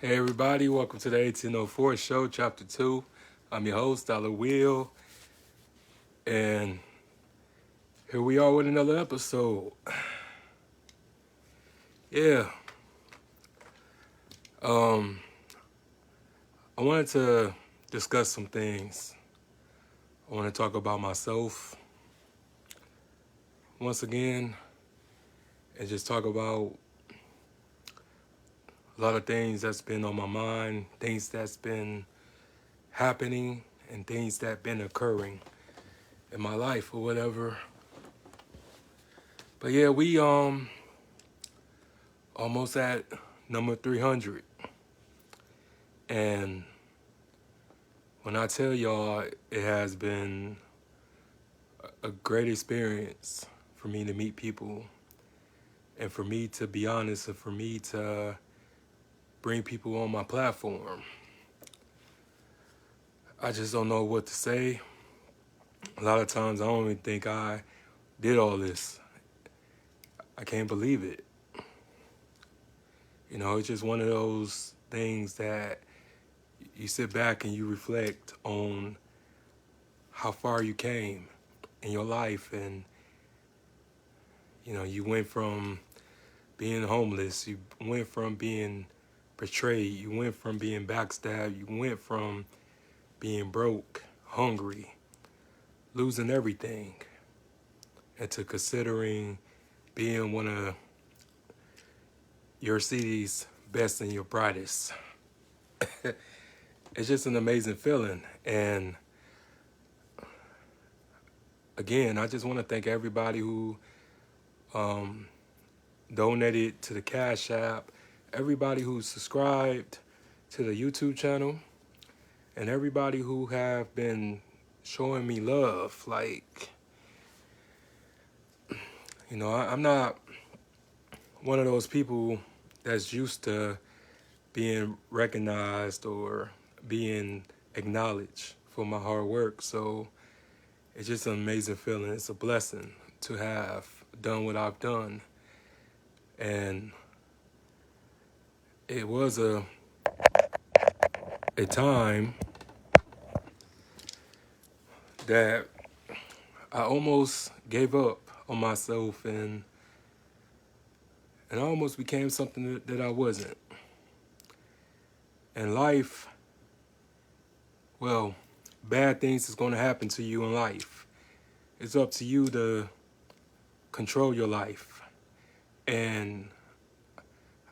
Hey everybody, welcome to the 1804 show, chapter 2. I'm your host, Dollar Will, and here we are with another episode. Yeah. I wanted to discuss some things. I want to talk about myself once again and just talk about a lot of things that's been on my mind, things that's been happening, and things that been occurring in my life or whatever. But yeah, we almost at number 300. And when I tell y'all, it has been a great experience for me to meet people and for me to be honest and for me to bring people on my platform. I just don't know what to say. A lot of times I don't even think I did all this. I can't believe it. You know, it's just one of those things that you sit back and you reflect on how far you came in your life. And, you know, you went from being homeless, you went from being betrayed, you went from being backstabbed, you went from being broke, hungry, losing everything, and to considering being one of your city's best and your brightest. It's just an amazing feeling. And again, I just want to thank everybody who donated to the Cashapp, everybody who subscribed to the YouTube channel, and everybody who have been showing me love. Like, you know, I'm not one of those people that's used to being recognized or being acknowledged for my hard work. So it's just an amazing feeling. It's a blessing to have done what I've done. And it was a time that I almost gave up on myself and I almost became something that I wasn't. And life, well, bad things is going to happen to you in life. It's up to you to control your life. And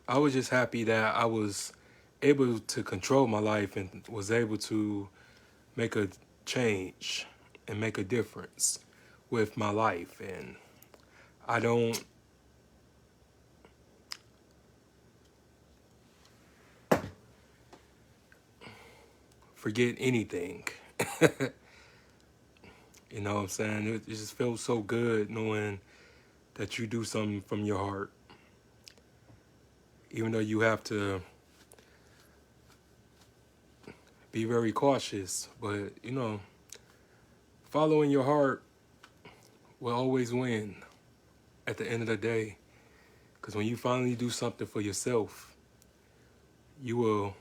I was just happy that I was able to control my life and was able to make a change and make a difference with my life. And I don't forget anything. You know what I'm saying? It just feels so good knowing that you do something from your heart. Even though you have to be very cautious, but, you know, following your heart will always win at the end of the day. Because when you finally do something for yourself, you will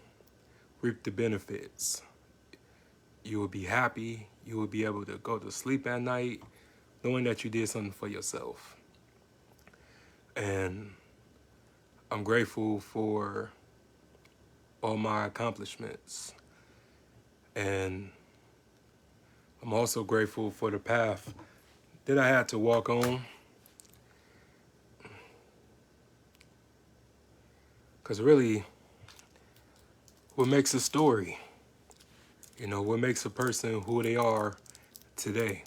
reap the benefits. You will be happy. You will be able to go to sleep at night knowing that you did something for yourself. And I'm grateful for all my accomplishments. And I'm also grateful for the path that I had to walk on. Because really, what makes a story? You know, what makes a person who they are today?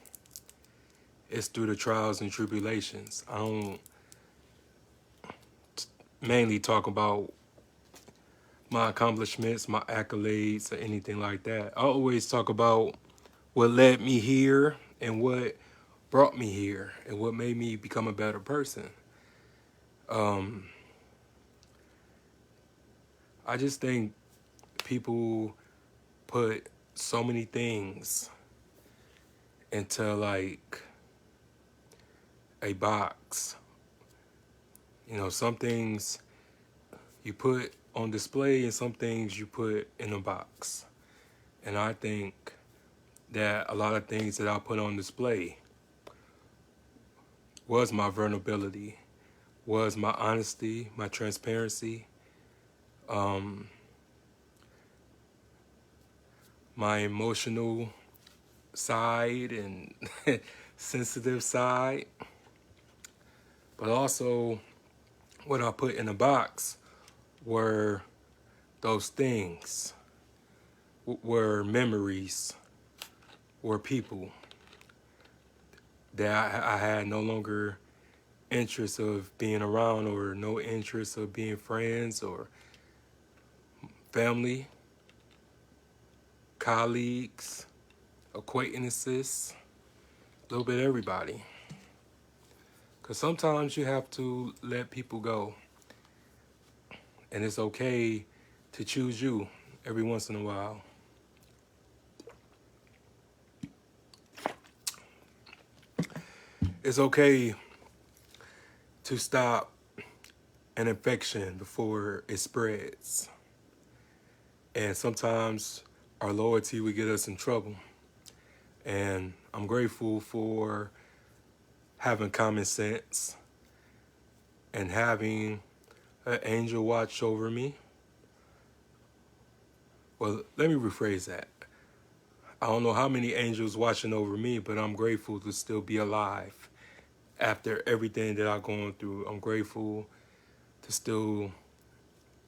It's through the trials and tribulations. I don't mainly talk about my accomplishments, my accolades, or anything like that. I always talk about what led me here and what brought me here and what made me become a better person. I just think people put so many things into like a box. You know, some things you put on display and some things you put in a box. And I think that a lot of things that I put on display was my vulnerability, was my honesty, my transparency, um, my emotional side and sensitive side. But also, what I put in a box were those things, were memories, were people that I had no longer interest of being around, or no interest of being friends or family, colleagues, acquaintances, a little bit of everybody. Because sometimes you have to let people go. And it's okay to choose you every once in a while. It's okay to stop an infection before it spreads. And sometimes our loyalty will get us in trouble. And I'm grateful for having common sense and having an angel watch over me. Well, let me rephrase that. I don't know how many angels watching over me, but I'm grateful to still be alive after everything that I've gone through. I'm grateful to still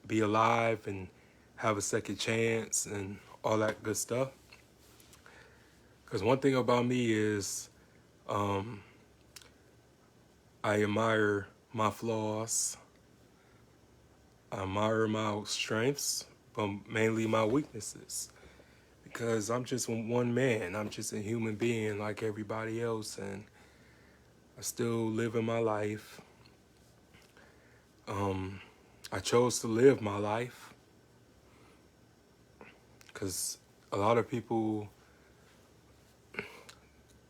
be alive and have a second chance and all that good stuff. Because one thing about me is I admire my flaws, I admire my strengths, but mainly my weaknesses. Because I'm just one man. I'm just a human being like everybody else, and I still live in my life. I chose to live my life because a lot of people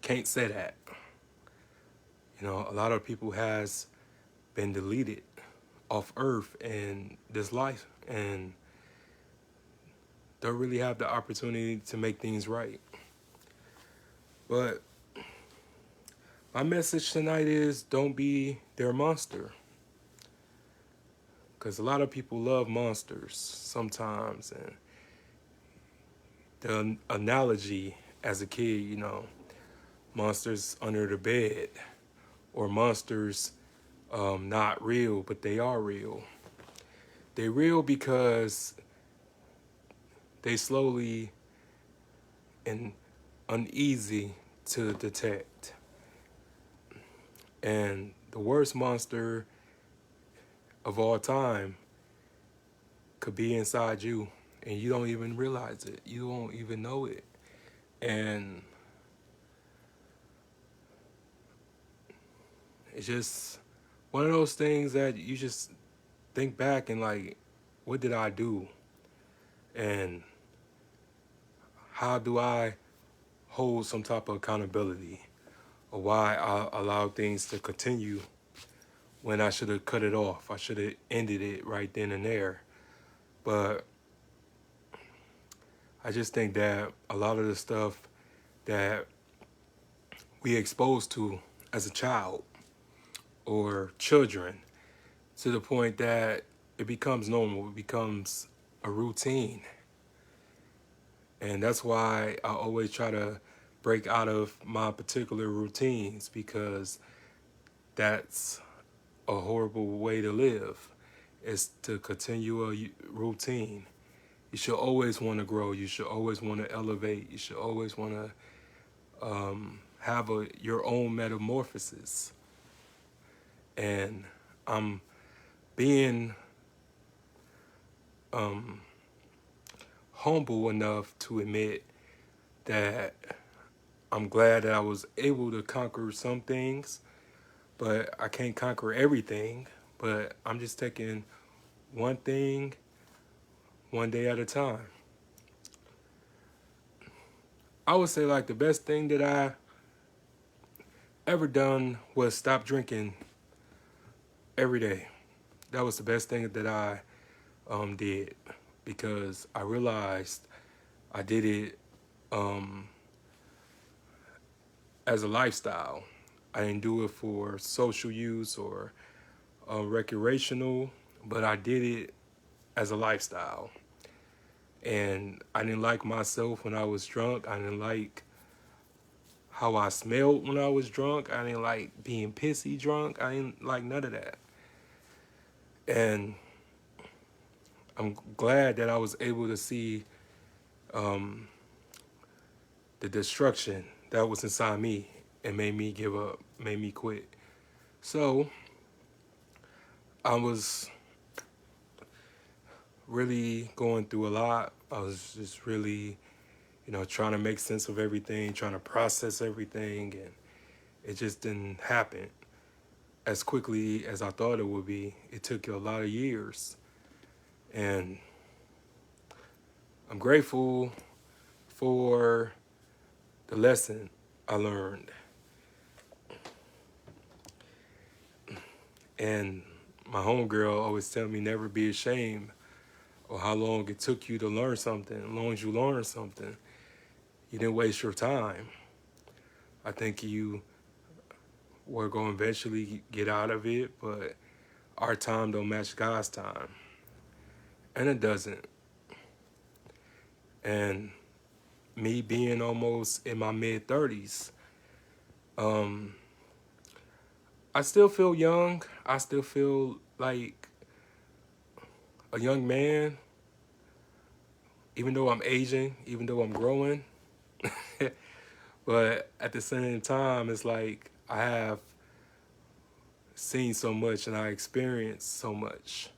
can't say that. You know, a lot of people has been deleted off Earth in this life and don't really have the opportunity to make things right. But my message tonight is don't be their monster. Because a lot of people love monsters sometimes. And the analogy as a kid, you know, monsters under the bed, or monsters not real, but they are real. They're real because they slowly and uneasy to detect. And the worst monster of all time could be inside you, and you don't even realize it. You don't even know it. And it's just one of those things that you just think back and like, what did I do? And how do I hold some type of accountability? Or why I allow things to continue when I should have cut it off. I should have ended it right then and there. But I just think that a lot of the stuff that we exposed to as a child or children, to the point that it becomes normal, it becomes a routine. And that's why I always try to break out of my particular routines, because that's a horrible way to live, is to continue a routine. You should always want to grow. You should always want to elevate. You should always want to have your own metamorphosis. And I'm being humble enough to admit that I'm glad that I was able to conquer some things, but I can't conquer everything. But I'm just taking one thing, one day at a time. I would say like the best thing that I ever done was stop drinking every day. That was the best thing that I did, because I realized I did it um, as a lifestyle. I didn't do it for social use or recreational, but I did it as a lifestyle. And I didn't like myself when I was drunk. I didn't like how I smelled when I was drunk. I didn't like being pissy drunk. I didn't like none of that. And I'm glad that I was able to see um, the destruction that was inside me and made me give up, made me quit. So I was really going through a lot. I was just really, trying to make sense of everything, trying to process everything, and it just didn't happen as quickly as I thought it would be. It took a lot of years, and I'm grateful for the lesson I learned. And my homegirl always tell me never be ashamed of how long it took you to learn something. As long as you learn something, you didn't waste your time. I think you were going to eventually get out of it, but our time don't match God's time. And it doesn't. And me being almost in my mid-30s, I still feel young. I still feel like a young man, even though I'm aging, even though I'm growing. But at the same time, it's like I have seen so much and I experienced so much.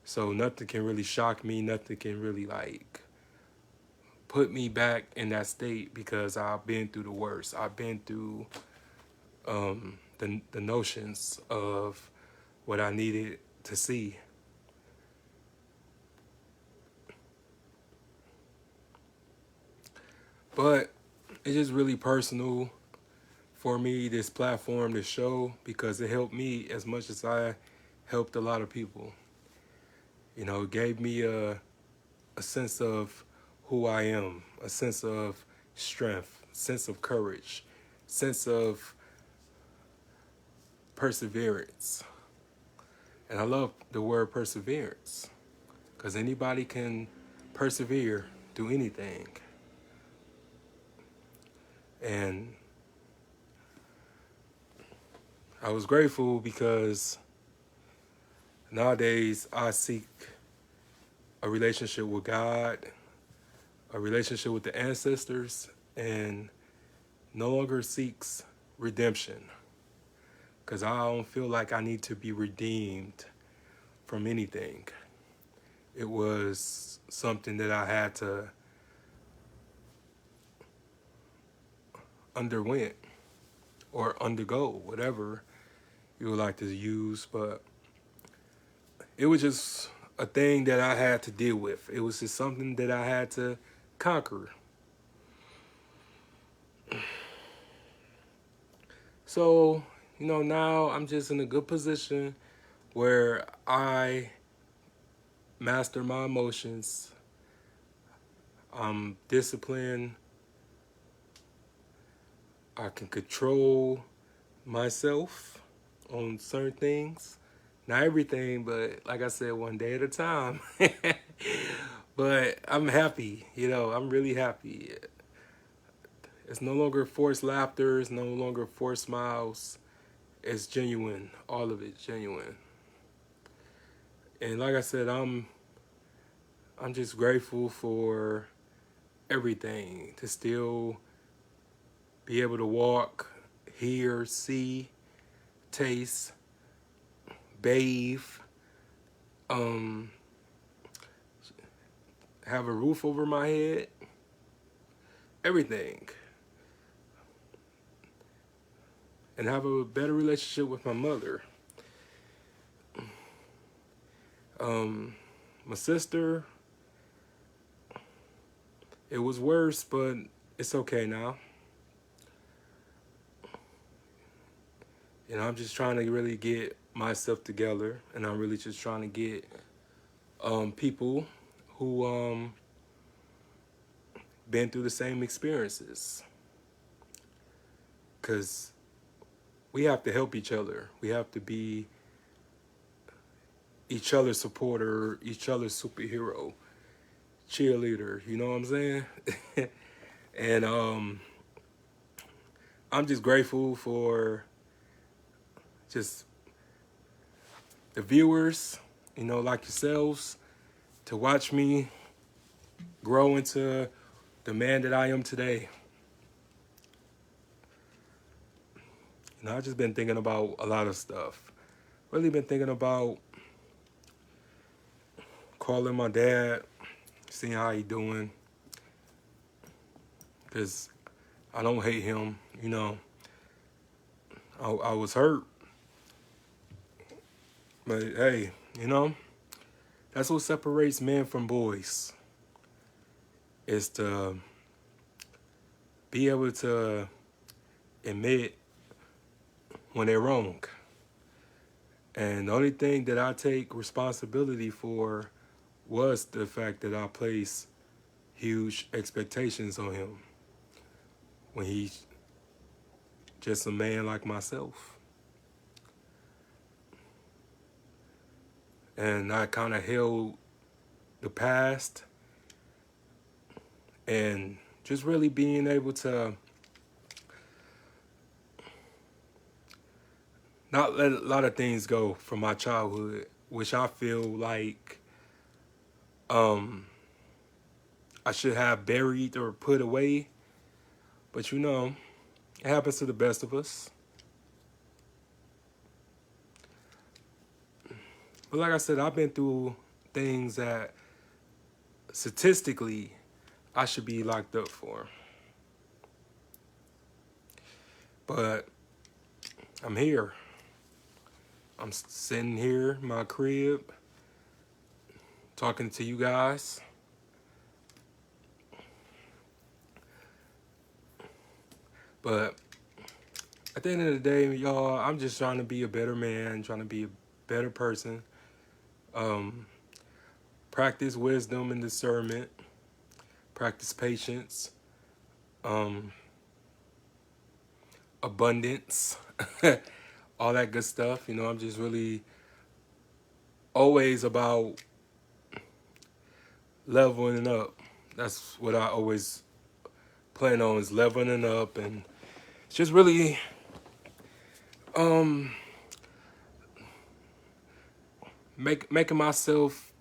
So nothing can really shock me. Nothing can really like put me back in that state because I've been through the worst. I've been through the notions of what I needed to see. But it's just really personal for me, this platform, this show, because it helped me as much as I helped a lot of people. It gave me a sense of who I am, a sense of strength, sense of courage, sense of perseverance. And I love the word perseverance because anybody can persevere through anything. And I was grateful because nowadays I seek a relationship with God, a relationship with the ancestors, and no longer seeks redemption because I don't feel like I need to be redeemed from anything. It was something that I had to underwent or undergo, whatever you would like to use, but it was just a thing that I had to deal with. It was just something that I had to conquer. So, now I'm just in a good position where I master my emotions. I'm disciplined. I can control myself on certain things. Not everything, but like I said, one day at a time. But I'm happy, I'm really happy. It's no longer forced laughter, it's no longer forced smiles. It's genuine, all of it genuine. And like I said, I'm just grateful for everything, to still be able to walk, hear, see, taste, bathe, have a roof over my head, everything. And have a better relationship with my mother. My sister, it was worse, but it's okay now. I'm just trying to really get myself together, and I'm really just trying to get people who been through the same experiences. Because we have to help each other. We have to be each other's supporter, each other's superhero, cheerleader. You know what I'm saying? And I'm just grateful for just the viewers, like yourselves, to watch me grow into the man that I am today. I've just been thinking about a lot of stuff. Really been thinking about calling my dad, seeing how he doing. Because I don't hate him, I was hurt. But hey, that's what separates men from boys. Is to be able to admit when they're wrong. And the only thing that I take responsibility for was the fact that I placed huge expectations on him when he's just a man like myself. And I kind of held the past and just really being able to not let a lot of things go from my childhood, which I feel like I should have buried or put away. But it happens to the best of us. But like I said, I've been through things that statistically I should be locked up for. But I'm here. I'm sitting here in my crib talking to you guys. But at the end of the day, y'all, I'm just trying to be a better man, trying to be a better person. Practice wisdom and discernment. Practice patience. Abundance. All that good stuff. I'm just really always about leveling up. That's what I always plan on, is leveling up, and it's just really making myself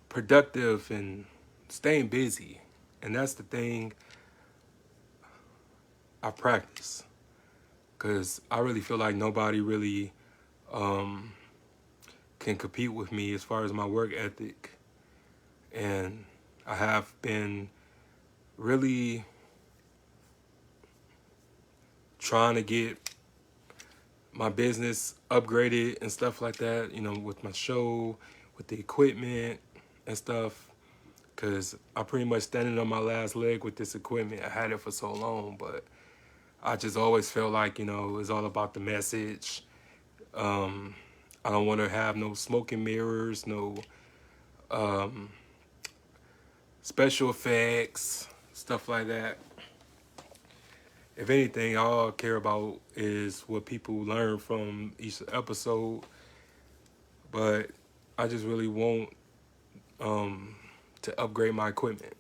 productive and staying busy. And that's the thing I practice, because I really feel like nobody really can compete with me as far as my work ethic. And I have been really trying to get my business upgraded and stuff like that, with my show, with the equipment and stuff. Because I'm pretty much standing on my last leg with this equipment. I had it for so long, but I just always felt like, it's all about the message. I don't want to have no smoke and mirrors, no special effects, stuff like that. If anything, all I care about is what people learn from each episode. But I just really want to upgrade my equipment.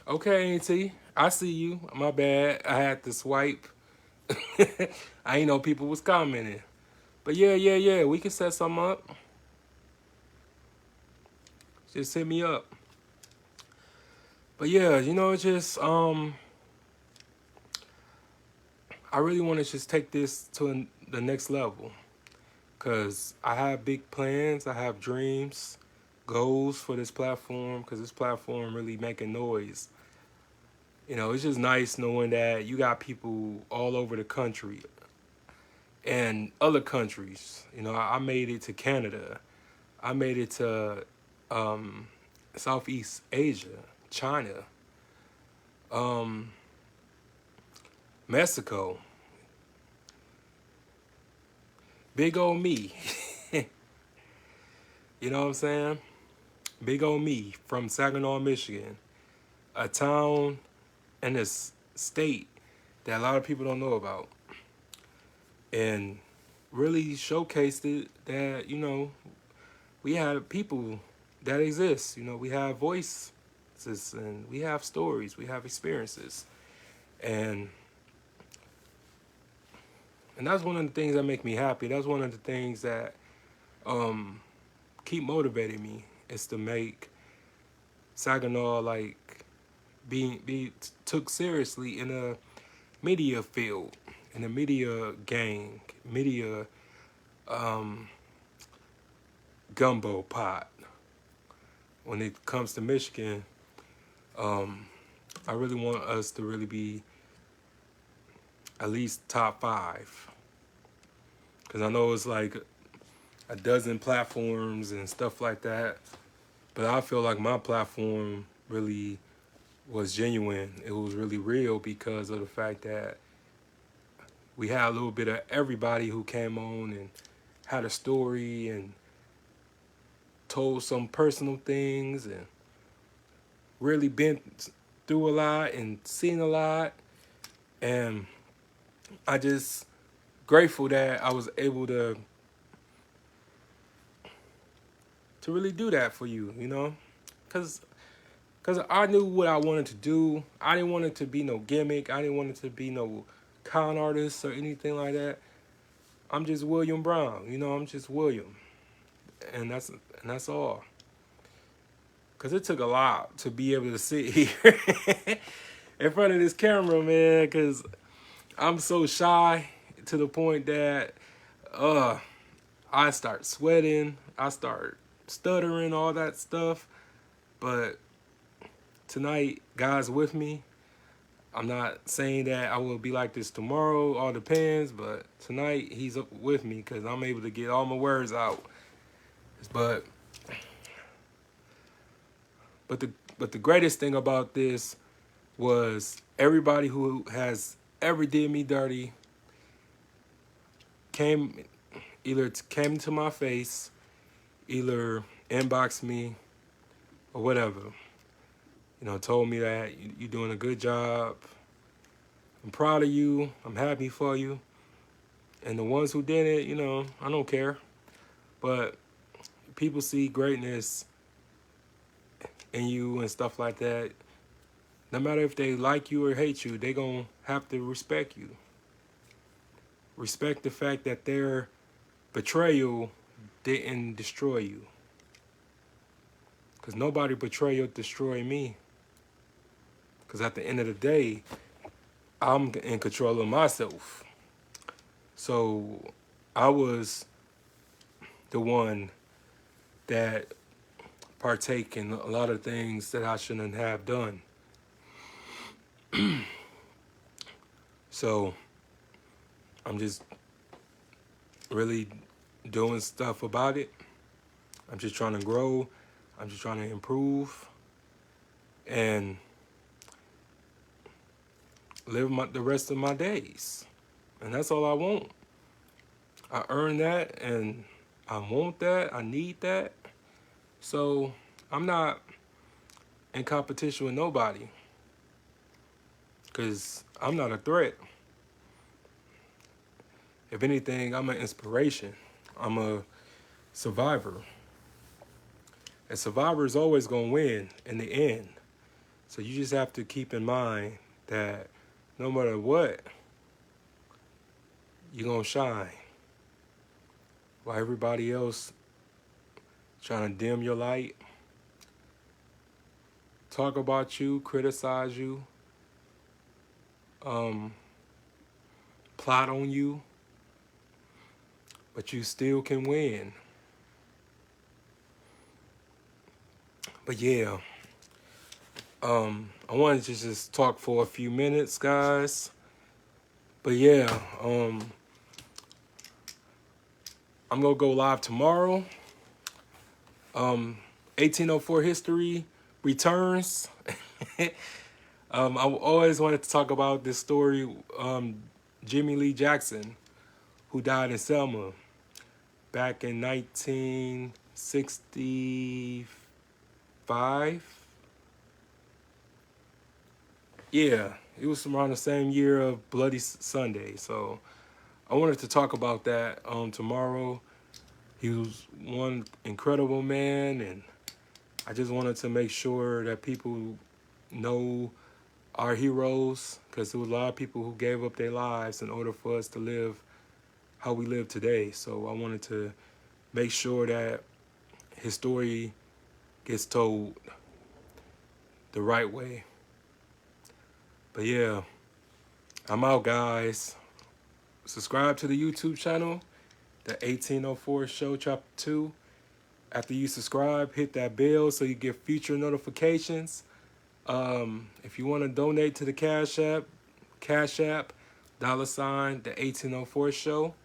Okay, Auntie, I see you. My bad. I had to swipe. I ain't know people was commenting. But yeah. We can set something up. Just hit me up. But yeah, just I really want to just take this to the next level, because I have big plans, I have dreams, goals for this platform, because this platform really making noise. It's just nice knowing that you got people all over the country and other countries. I made it to Canada. I made it to Southeast Asia, China, Mexico. Big old me. You know what I'm saying? Big old me from Saginaw, Michigan, a town and a state that a lot of people don't know about, and really showcased it that, you know, we have people that exist. You know, we have voices and we have stories, we have experiences. And that's one of the things that make me happy. That's one of the things that keep motivating me, is to make Saginaw like be took seriously in a media field, in a media gang, media gumbo pot. When it comes to Michigan, I really want us to really be at least top 5. Because I know it's like a dozen platforms and stuff like that. But I feel like my platform really was genuine. It was really real because of the fact that we had a little bit of everybody who came on and had a story and told some personal things and really been through a lot and seen a lot. And I just grateful that I was able to really do that for you, you know? Because I knew what I wanted to do. I didn't want it to be no gimmick. I didn't want it to be no con artist or anything like that. I'm just William Brown, you know? I'm just William. And that's all. Because it took a lot to be able to sit here in front of this camera, man, because I'm so shy to the point that I start sweating, I start stuttering, all that stuff. But tonight, God's with me. I'm not saying that I will be like this tomorrow, all depends, but tonight he's up with me because I'm able to get all my words out. But the greatest thing about this was everybody who has ever did me dirty came to my face, either inboxed me or whatever. You know, told me that you're doing a good job. I'm proud of you. I'm happy for you. And the ones who did it, you know, I don't care. But people see greatness in you and stuff like that. No matter if they like you or hate you, they gonna have to respect you. Respect the fact that their betrayal didn't destroy you. Because nobody betrayal destroyed me. Because at the end of the day, I'm in control of myself. So I was the one that partake in a lot of things that I shouldn't have done. So I'm just really doing stuff about it. I'm just trying to grow. I'm just trying to improve and live the rest of my days. And that's all I want. I earned that and I want that. I need that. So I'm not in competition with nobody because I'm not a threat. If anything, I'm an inspiration. I'm a survivor. A survivor is always going to win in the end. So you just have to keep in mind that no matter what, you're going to shine. While everybody else trying to dim your light, talk about you, criticize you, plot on you, but you still can win. But yeah, I wanted to just talk for a few minutes, guys. But yeah, I'm gonna go live tomorrow. 1804 history returns. I always wanted to talk about this story, Jimmy Lee Jackson, who died in Selma back in 19 65. Yeah, it was around the same year of Bloody Sunday. So I wanted to talk about that tomorrow. He was one incredible man, and I just wanted to make sure that people know our heroes, because there was a lot of people who gave up their lives in order for us to live how we live today. So I wanted to make sure that his story gets told the right way. But yeah, I'm out, guys. Subscribe to the YouTube channel, the 1804 Show Chapter 2. After you subscribe, hit that bell so you get future notifications. If you want to donate to the Cash App, $ the 1804 Show.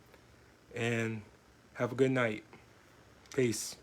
And have a good night. Peace.